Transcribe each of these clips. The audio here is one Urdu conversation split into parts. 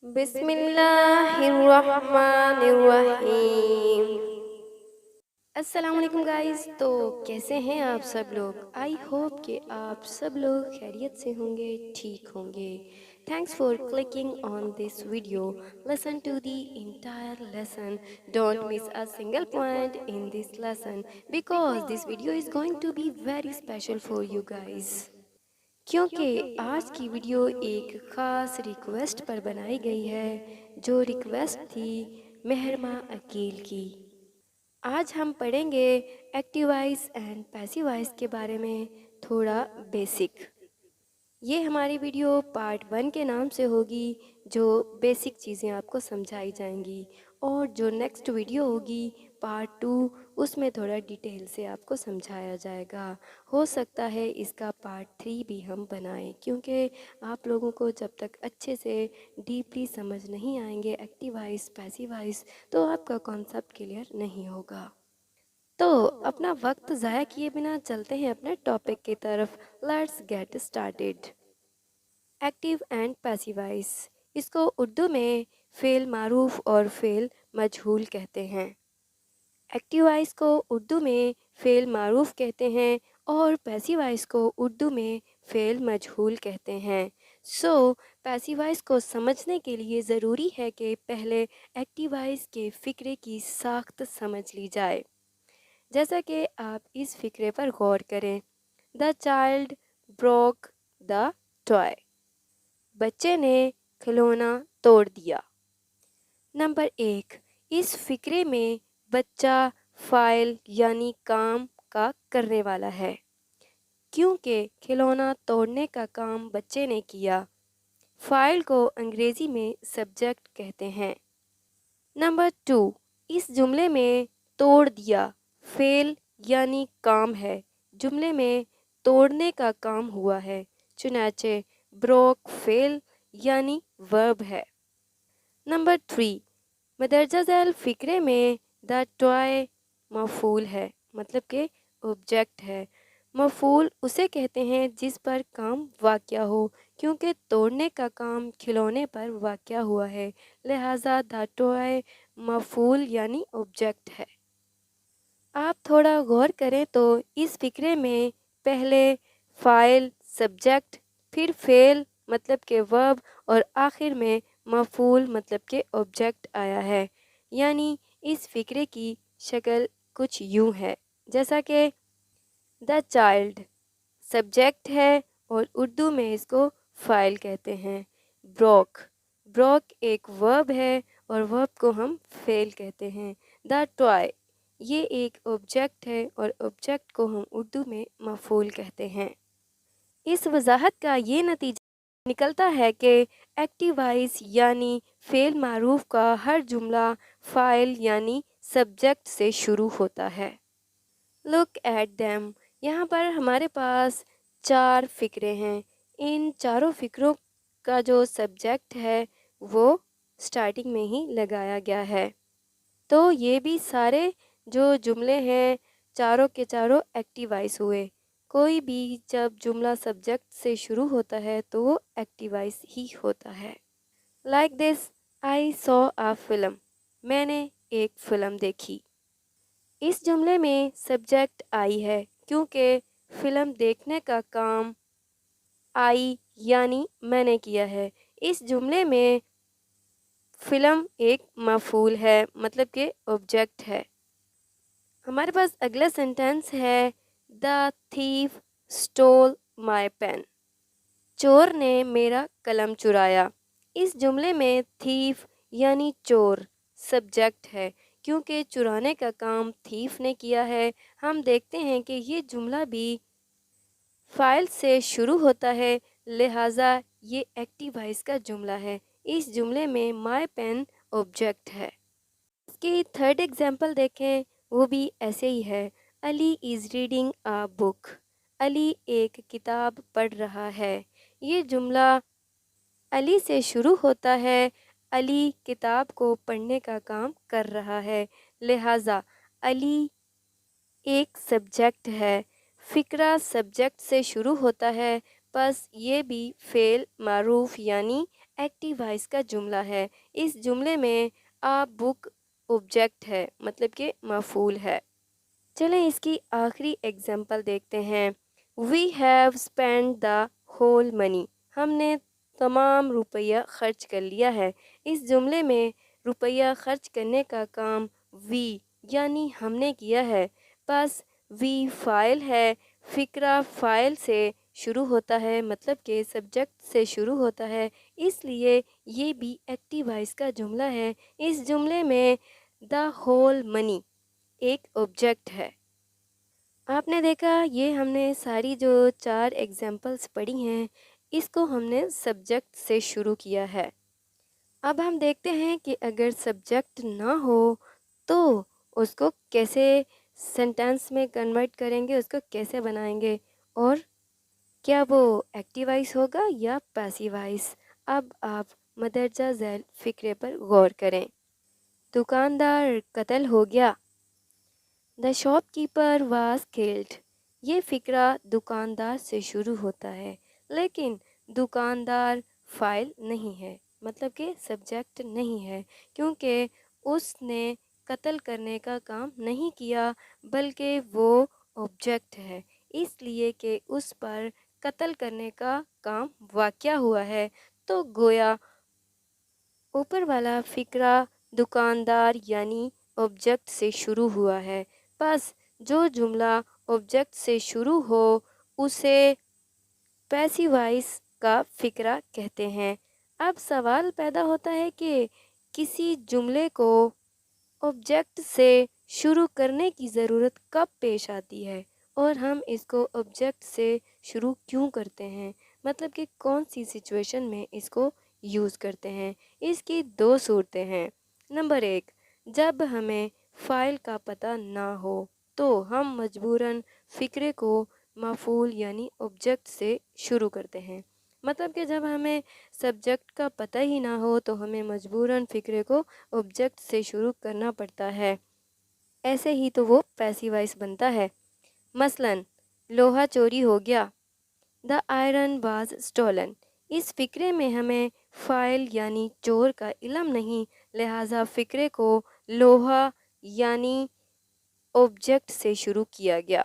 بسم اللہ الرحمن الرحیم۔ السلام علیکم گائز، تو کیسے ہیں آپ سب لوگ؟ آئی ہوپ کہ آپ سب لوگ خیریت سے ہوں گے، ٹھیک ہوں گے۔ Thanks for clicking on this video. Listen to the entire lesson. Don't miss a single point in this lesson because this video is going to be very special for you guys. کیونکہ آج کی ویڈیو ایک خاص ریکویسٹ پر بنائی گئی ہے، جو ریکویسٹ تھی مہرمہ عقیل کی۔ آج ہم پڑھیں گے active voice and passive voice کے بارے میں تھوڑا بیسک۔ یہ ہماری ویڈیو پارٹ 1 کے نام سے ہوگی، جو بیسک چیزیں آپ کو سمجھائی جائیں گی، اور جو نیکسٹ ویڈیو ہوگی پارٹ 2، اس میں تھوڑا ڈیٹیل سے آپ کو سمجھایا جائے گا۔ ہو سکتا ہے اس کا پارٹ 3 بھی ہم بنائیں، کیونکہ آپ لوگوں کو جب تک اچھے سے ڈیپلی سمجھ نہیں آئیں گے ایکٹیو وائس پیسیو وائس، تو آپ کا کانسیپٹ کلیئر نہیں ہوگا۔ تو اپنا وقت ضائع کیے بنا چلتے ہیں اپنے ٹاپک کی طرف۔ Let's get started. Active and passive voice, اس کو اردو میں فعل معروف اور فعل مجہول کہتے ہیں۔ ایکٹیو وائس کو اردو میں فعل معروف کہتے ہیں اور پیسیو وائس کو اردو میں فعل مجہول کہتے ہیں۔ پیسیو وائس کو سمجھنے کے لیے ضروری ہے کہ پہلے ایکٹیو وائس کے فقرے کی ساخت سمجھ لی جائے۔ جیسا کہ آپ اس فقرے پر غور کریں۔ The child broke the toy. بچے نے کھلونا توڑ دیا۔ نمبر 1، اس فقرے میں بچہ فاعل یعنی کام کا کرنے والا ہے، کیونکہ کھلونا توڑنے کا کام بچے نے کیا۔ فاعل کو انگریزی میں سبجیکٹ کہتے ہیں۔ نمبر 2، اس جملے میں توڑ دیا فعل یعنی کام ہے، جملے میں توڑنے کا کام ہوا ہے، چنانچہ بروک فعل یعنی ورب ہے۔ نمبر 3، مندرجہ ذیل فقرے میں دا ٹوائے مفعول ہے، مطلب کہ آبجیکٹ ہے۔ مفعول اسے کہتے ہیں جس پر کام واقع ہو، کیونکہ توڑنے کا کام کھلونے پر واقع ہوا ہے، لہٰذا دا ٹوائے مفعول یعنی آبجیکٹ ہے۔ آپ تھوڑا غور کریں تو اس فقرے میں پہلے فاعل سبجیکٹ، پھر فعل مطلب کہ ورب، اور آخر میں مفعول مطلب کہ آبجیکٹ آیا ہے۔ یعنی اس فقرے کی شکل کچھ یوں ہے، جیسا کہ دا چائلڈ سبجیکٹ ہے اور اردو میں اس کو فاعل کہتے ہیں۔ بروک ایک ورب ہے اور ورب کو ہم فعل کہتے ہیں۔ دا ٹوائے یہ ایک آبجیکٹ ہے اور آبجیکٹ کو ہم اردو میں مفعول کہتے ہیں۔ اس وضاحت کا یہ نتیجہ نکلتا ہے کہ ایکٹیو وائس یعنی فعل معروف کا ہر جملہ فاعل یعنی سبجیکٹ سے شروع ہوتا ہے۔ لک ایٹ دیم، یہاں پر ہمارے پاس 4 فقرے ہیں۔ ان چاروں فقروں کا جو سبجیکٹ ہے وہ سٹارٹنگ میں ہی لگایا گیا ہے، تو یہ بھی سارے جو جملے ہیں چاروں کے چاروں ایکٹیو وائس ہوئے۔ کوئی بھی جب جملہ سبجیکٹ سے شروع ہوتا ہے تو وہ ایکٹیو وائس ہی ہوتا ہے۔ Like this, I so a film, میں نے ایک فلم دیکھی۔ اس جملے میں سبجیکٹ آئی ہے، کیونکہ فلم دیکھنے کا کام آئی یعنی میں نے کیا ہے۔ اس جملے میں فلم ایک مفعول ہے، مطلب کہ آبجیکٹ ہے۔ ہمارے پاس اگلا سینٹینس ہے دا تھیف اسٹول مائی پین، چور نے میرا قلم چرایا۔ اس جملے میں تھیف یعنی چور سبجیکٹ ہے، کیونکہ چرانے کا کام تھیف نے کیا ہے۔ ہم دیکھتے ہیں کہ یہ جملہ بھی فاعل سے شروع ہوتا ہے، لہٰذا یہ ایکٹیو وائس کا جملہ ہے۔ اس جملے میں مائی پین آبجیکٹ ہے۔ اس کی 3rd ایگزامپل دیکھیں، وہ بھی ایسے ہی ہے۔ علی از ریڈنگ اے بک، علی ایک کتاب پڑھ رہا ہے۔ یہ جملہ علی سے شروع ہوتا ہے، علی کتاب کو پڑھنے کا کام کر رہا ہے، لہٰذا علی ایک سبجیکٹ ہے۔ فقرہ سبجیکٹ سے شروع ہوتا ہے، بس یہ بھی فعل معروف یعنی ایکٹیو وائس کا جملہ ہے۔ اس جملے میں آ بک آبجیکٹ ہے، مطلب کہ مفعول ہے۔ چلیں اس کی آخری ایگزامپل دیکھتے ہیں۔ We have spend the whole money, ہم نے تمام روپیہ خرچ کر لیا ہے۔ اس جملے میں روپیہ خرچ کرنے کا کام وی یعنی ہم نے کیا ہے، بس وی فاعل ہے، فقرہ فاعل سے شروع ہوتا ہے، مطلب کہ سبجیکٹ سے شروع ہوتا ہے، اس لیے یہ بھی ایکٹیو وائس کا جملہ ہے۔ اس جملے میں دا ہول منی ایک آبجیکٹ ہے۔ آپ نے دیکھا یہ ہم نے ساری جو 4 ایگزامپلس پڑھی ہیں اس کو ہم نے سبجیکٹ سے شروع کیا ہے۔ اب ہم دیکھتے ہیں کہ اگر سبجیکٹ نہ ہو تو اس کو کیسے سینٹینس میں کنورٹ کریں گے، اس کو کیسے بنائیں گے، اور کیا وہ ایکٹیو وائس ہوگا یا پیسیو وائس۔ اب آپ مدرجہ ذیل فقرے پر غور کریں۔ دکاندار قتل ہو گیا، the shop keeper was killed. یہ فقرہ دکاندار سے شروع ہوتا ہے، لیکن دکاندار فاعل نہیں ہے، مطلب کہ سبجیکٹ نہیں ہے، کیونکہ اس نے قتل کرنے کا کام نہیں کیا بلکہ وہ آبجیکٹ ہے، اس لیے کہ اس پر قتل کرنے کا کام واقع ہوا ہے، تو گویا اوپر والا فقرہ دکاندار یعنی آبجیکٹ سے شروع ہوا ہے۔ بس جو جملہ آبجیکٹ سے شروع ہو اسے پیسیو وائس کا فقرہ کہتے ہیں۔ اب سوال پیدا ہوتا ہے کہ کسی جملے کو آبجیکٹ سے شروع کرنے کی ضرورت کب پیش آتی ہے اور ہم اس کو آبجیکٹ سے شروع کیوں کرتے ہیں، مطلب کہ کون سی سچویشن میں اس کو یوز کرتے ہیں۔ اس کی 2 صورتیں ہیں۔ نمبر 1، جب ہمیں فاعل کا پتہ نہ ہو تو ہم مجبوراً فقرے کو مفعول یعنی آبجیکٹ سے شروع کرتے ہیں، مطلب کہ جب ہمیں سبجیکٹ کا پتہ ہی نہ ہو تو ہمیں مجبوراً فقرے کو آبجیکٹ سے شروع کرنا پڑتا ہے، ایسے ہی تو وہ پیسیو وائس بنتا ہے۔ مثلاً لوہا چوری ہو گیا، دا آئرن واز اسٹولن۔ اس فقرے میں ہمیں فاعل یعنی چور کا علم نہیں، لہٰذا فقرے کو لوہا یعنی آبجیکٹ سے شروع کیا گیا۔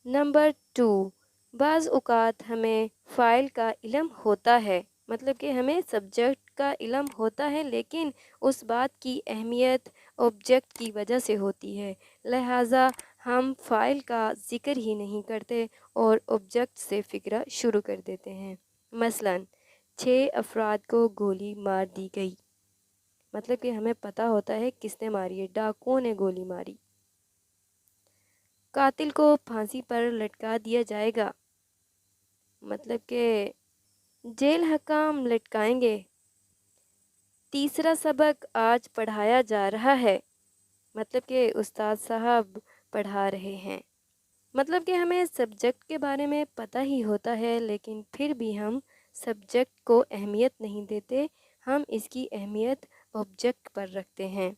نمبر 2، بعض اوقات ہمیں فاعل کا علم ہوتا ہے، مطلب کہ ہمیں سبجیکٹ کا علم ہوتا ہے لیکن اس بات کی اہمیت آبجیکٹ کی وجہ سے ہوتی ہے، لہٰذا ہم فاعل کا ذکر ہی نہیں کرتے اور آبجیکٹ سے فقرہ شروع کر دیتے ہیں۔ مثلاً 6 افراد کو گولی مار دی گئی، مطلب کہ ہمیں پتہ ہوتا ہے کس نے ماری ہے، ڈاکوؤں نے گولی ماری۔ قاتل کو پھانسی پر لٹکا دیا جائے گا، مطلب کہ جیل حکام لٹکائیں گے۔ تیسرا سبق آج پڑھایا جا رہا ہے، مطلب کہ استاد صاحب پڑھا رہے ہیں۔ مطلب کہ ہمیں سبجیکٹ کے بارے میں پتہ ہی ہوتا ہے لیکن پھر بھی ہم سبجیکٹ کو اہمیت نہیں دیتے، ہم اس کی اہمیت آبجیکٹ پر رکھتے ہیں۔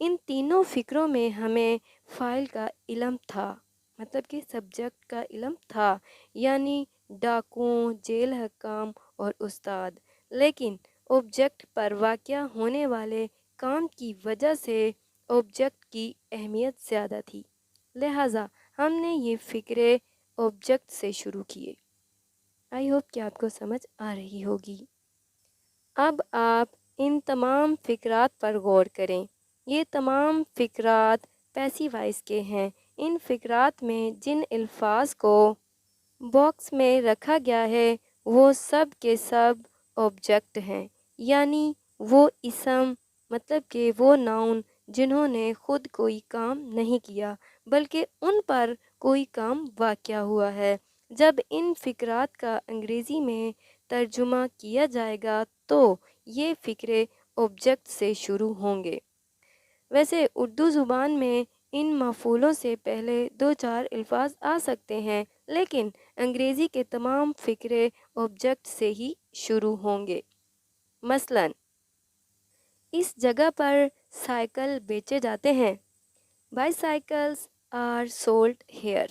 ان تینوں فقروں میں ہمیں فاعل کا علم تھا، مطلب کہ سبجیکٹ کا علم تھا، یعنی ڈاکوؤں، جیل حکام اور استاد، لیکن آبجیکٹ پر واقع ہونے والے کام کی وجہ سے آبجیکٹ کی اہمیت زیادہ تھی، لہٰذا ہم نے یہ فقرے آبجیکٹ سے شروع کیے۔ آئی ہوپ کہ آپ کو سمجھ آ رہی ہوگی۔ اب آپ ان تمام فقرات پر غور کریں۔ یہ تمام فقرات پیسیو وائس کے ہیں۔ ان فقرات میں جن الفاظ کو باکس میں رکھا گیا ہے وہ سب کے سب آبجیکٹ ہیں، یعنی وہ اسم، مطلب کہ وہ ناؤن جنہوں نے خود کوئی کام نہیں کیا بلکہ ان پر کوئی کام واقع ہوا ہے۔ جب ان فقرات کا انگریزی میں ترجمہ کیا جائے گا تو یہ فقرے آبجیکٹ سے شروع ہوں گے۔ ویسے اردو زبان میں ان مفعولوں سے پہلے 2-4 الفاظ آ سکتے ہیں لیکن انگریزی کے تمام فقرے آبجیکٹ سے ہی شروع ہوں گے۔ مثلاً اس جگہ پر سائیکل بیچے جاتے ہیں، بائیسائیکلز آر سولڈ ہیئر۔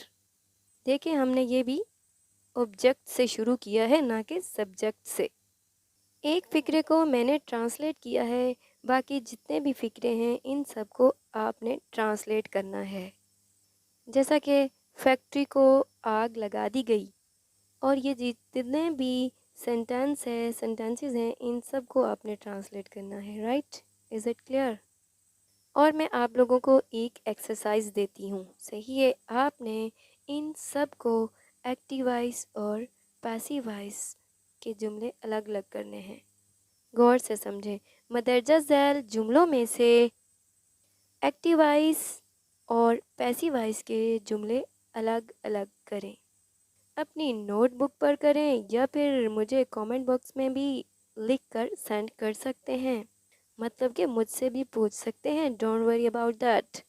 دیکھیں ہم نے یہ بھی آبجیکٹ سے شروع کیا ہے نہ کہ سبجیکٹ سے۔ ایک فقرے کو میں نے ٹرانسلیٹ کیا ہے، باقی جتنے بھی فقرے ہیں ان سب کو آپ نے ٹرانسلیٹ کرنا ہے۔ جیسا کہ فیکٹری کو آگ لگا دی گئی، اور یہ جتنے بھی سینٹینسز ہیں ان سب کو آپ نے ٹرانسلیٹ کرنا ہے، رائٹ؟ Is it clear? اور میں آپ لوگوں کو ایک ایکسرسائز دیتی ہوں، صحیح ہے؟ آپ نے ان سب کو ایکٹیو وائس اور پیسیو وائس کے جملے الگ الگ کرنے ہیں۔ غور سے سمجھیں، مندرجہ ذیل جملوں میں سے ایکٹیو وائس اور پیسیو وائس کے جملے الگ الگ کریں۔ اپنی نوٹ بک پر کریں یا پھر مجھے کامنٹ باکس میں بھی لکھ کر سینڈ کر سکتے ہیں، مطلب کہ مجھ سے بھی پوچھ سکتے ہیں، ڈونٹ وری اباؤٹ دیٹ۔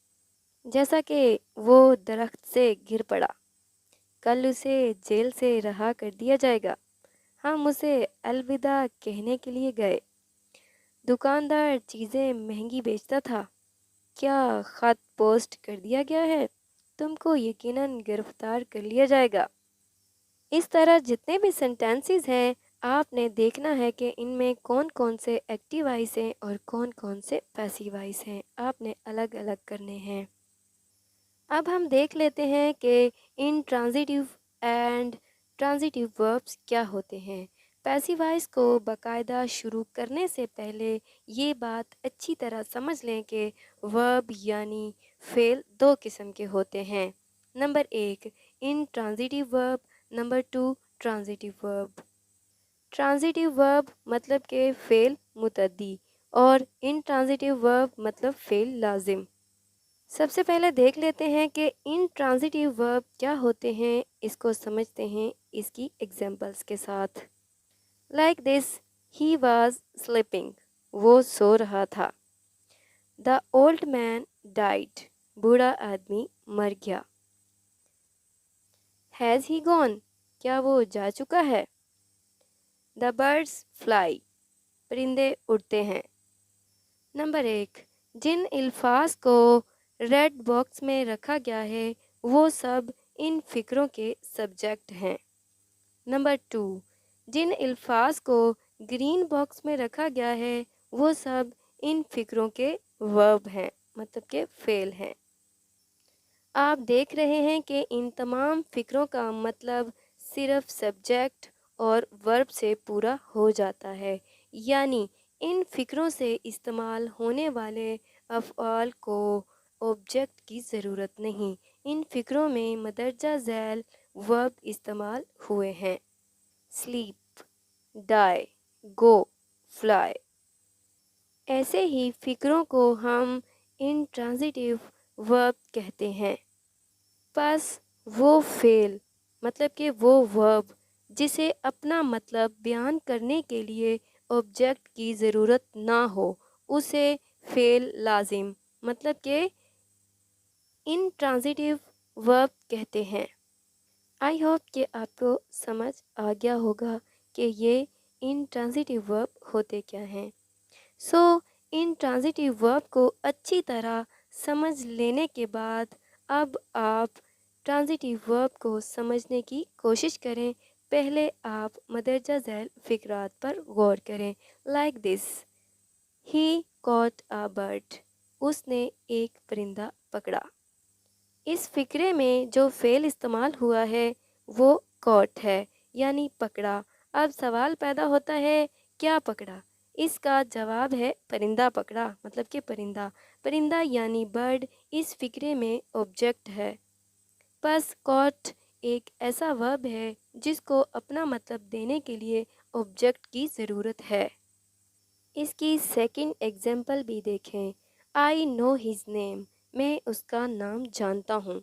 جیسا کہ وہ درخت سے گر پڑا، کل اسے جیل سے رہا کر دیا جائے گا، ہم اسے الوداع کہنے کے لیے گئے، دکاندار چیزیں مہنگی بیچتا تھا، کیا خط پوسٹ کر دیا گیا ہے، تم کو یقیناً گرفتار کر لیا جائے گا۔ اس طرح جتنے بھی سینٹینسز ہیں آپ نے دیکھنا ہے کہ ان میں کون کون سے ایکٹیو وائس ہیں اور کون کون سے پیسیو وائس ہیں، آپ نے الگ الگ کرنے ہیں۔ اب ہم دیکھ لیتے ہیں کہ ان ٹرانزیٹیو اینڈ ٹرانزیٹیو وربس کیا ہوتے ہیں۔ پیسیو وائس کو باقاعدہ شروع کرنے سے پہلے یہ بات اچھی طرح سمجھ لیں کہ ورب یعنی فعل دو قسم کے ہوتے ہیں۔ نمبر 1 ان ٹرانزیٹیو ورب، نمبر 2 ٹرانزیٹیو ورب۔ ٹرانزیٹیو ورب مطلب کہ فعل متعدی اور ان ٹرانزیٹیو ورب مطلب فعل لازم۔ سب سے پہلے دیکھ لیتے ہیں کہ ان ٹرانزیٹیو ورب کیا ہوتے ہیں، اس کو سمجھتے ہیں اس کی ایگزامپلس کے ساتھ۔ Like this, he was sleeping, وہ سو رہا تھا۔ دا اولڈ مین ڈائڈ، بوڑھا آدمی مر گیا۔ ہیز ہی گون، کیا وہ جا چکا ہے۔ دا برڈس فلائی، پرندے اڑتے ہیں۔ نمبر 1 جن الفاظ کو ریڈ باکس میں رکھا گیا ہے وہ سب ان فقروں کے سبجیکٹ ہیں۔ نمبر 2 جن الفاظ کو گرین باکس میں رکھا گیا ہے وہ سب ان فقروں کے ورب ہیں، مطلب کہ فعل ہیں۔ آپ دیکھ رہے ہیں کہ ان تمام فقروں کا مطلب صرف سبجیکٹ اور ورب سے پورا ہو جاتا ہے، یعنی ان فقروں سے استعمال ہونے والے افعال کو آبجیکٹ کی ضرورت نہیں۔ ان فقروں میں مندرجہ ذیل ورب استعمال ہوئے ہیں: سلیپ، ڈائی، گو، فلائی۔ ایسے ہی فقروں کو ہم انٹرانزیٹیو ورب کہتے ہیں۔ پس وہ فعل مطلب کہ وہ ورب جسے اپنا مطلب بیان کرنے کے لیے آبجیکٹ کی ضرورت نہ ہو اسے فعل لازم مطلب کہ انٹرانزیٹیو ورب کہتے ہیں۔ آئی ہوپ کہ آپ کو سمجھ آ گیا ہوگا کہ یہ انٹرانزیٹیو ورب ہوتے کیا ہیں۔ انٹرانزیٹیو ورب کو اچھی طرح سمجھ لینے کے بعد اب آپ ٹرانزیٹیو ورب کو سمجھنے کی کوشش کریں۔ پہلے آپ مندرجہ ذیل فقرات پر غور کریں۔ Like this, he caught a bird, اس نے ایک پرندہ پکڑا۔ اس فقرے میں جو فعل استعمال ہوا ہے وہ کاٹ ہے یعنی پکڑا۔ اب سوال پیدا ہوتا ہے کیا پکڑا؟ اس کا جواب ہے پرندہ پکڑا، مطلب کہ پرندہ۔ پرندہ یعنی برڈ اس فقرے میں آبجیکٹ ہے۔ پس کاٹ ایک ایسا ورب ہے جس کو اپنا مطلب دینے کے لیے آبجیکٹ کی ضرورت ہے۔ اس کی سیکنڈ ایگزامپل بھی دیکھیں۔ آئی نو ہز نیم، میں اس کا نام جانتا ہوں۔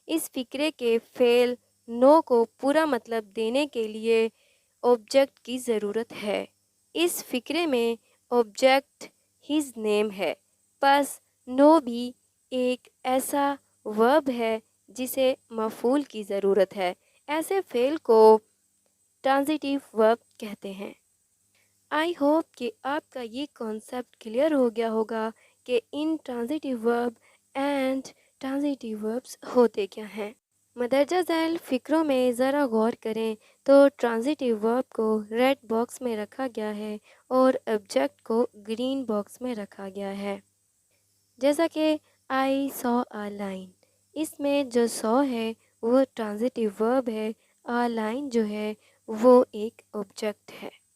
اس فقرے کے فعل نو کو پورا مطلب دینے کے لیے آبجیکٹ کی ضرورت ہے۔ اس فقرے میں آبجیکٹ ہز نیم ہے، پس نو بھی ایک ایسا ورب ہے جسے مفعول کی ضرورت ہے۔ ایسے فعل کو ٹرانزیٹیو ورب کہتے ہیں۔ آئی ہوپ کہ آپ کا یہ کانسیپٹ کلیئر ہو گیا ہوگا کہ ان ٹرانزیٹیو ورب اینڈ ٹرانزیٹیو وربس ہوتے کیا ہیں۔ مدرجہ ذیل فکروں میں ذرا غور کریں تو ٹرانزیٹیو ورب کو ریڈ باکس میں رکھا گیا ہے اور آبجیکٹ کو گرین باکس میں رکھا گیا ہے۔ جیسا کہ آئی سو آ لائن، اس میں جو سو ہے وہ ٹرانزیٹیو ورب ہے، آ لائن جو ہے وہ ایک آبجیکٹ ہے۔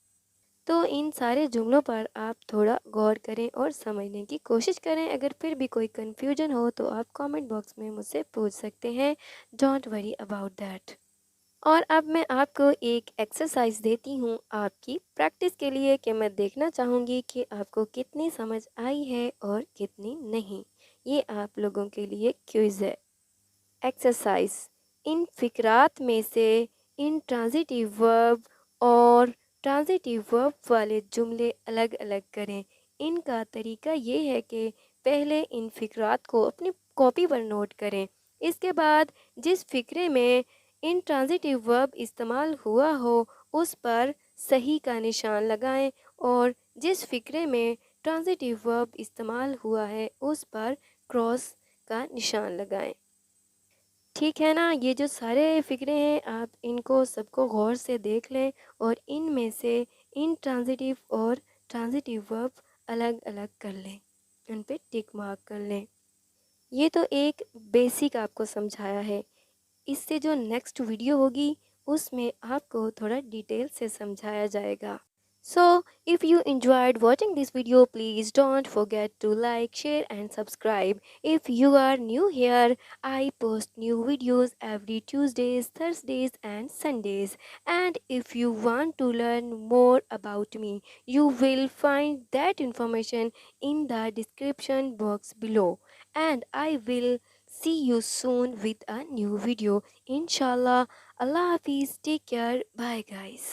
تو ان سارے جملوں پر آپ تھوڑا غور کریں اور سمجھنے کی کوشش کریں۔ اگر پھر بھی کوئی کنفیوژن ہو تو آپ کامنٹ باکس میں مجھ سے پوچھ سکتے ہیں، ڈونٹ وری اباؤٹ دیٹ۔ اور اب میں آپ کو ایک ایکسرسائز دیتی ہوں آپ کی پریکٹس کے لیے کہ میں دیکھنا چاہوں گی کہ آپ کو کتنی سمجھ آئی ہے اور کتنی نہیں۔ یہ آپ لوگوں کے لیے کوئز ہے۔ ایکسرسائز، ان فقرات میں سے ان ٹرانزیٹیو ورب اور ٹرانزیٹیو ورب والے جملے الگ الگ کریں۔ ان کا طریقہ یہ ہے کہ پہلے ان فقرات کو اپنی کاپی پر نوٹ کریں، اس کے بعد جس فقرے میں ان ٹرانزیٹیو ورب استعمال ہوا ہو اس پر صحیح کا نشان لگائیں اور جس فقرے میں ٹرانزیٹیو ورب استعمال ہوا ہے اس پر کراس کا نشان لگائیں۔ ٹھیک ہے نا؟ یہ جو سارے فقرے ہیں آپ ان کو سب کو غور سے دیکھ لیں اور ان میں سے ان ٹرانزیٹیو اور ٹرانزیٹیو ورب الگ الگ کر لیں، ان پہ ٹک مارک کر لیں۔ یہ تو ایک بیسک آپ کو سمجھایا ہے، اس سے جو نیکسٹ ویڈیو ہوگی اس میں آپ کو تھوڑا ڈیٹیل سے سمجھایا جائے گا۔ So, if you enjoyed watching this video, please don't forget to like, share and subscribe. If you are new here, I post new videos every Tuesdays, Thursdays and Sundays. And if you want to learn more about me, you will find that information in the description box below. And I will see you soon with a new video. Inshallah. Allah Hafiz. Take care. Bye guys.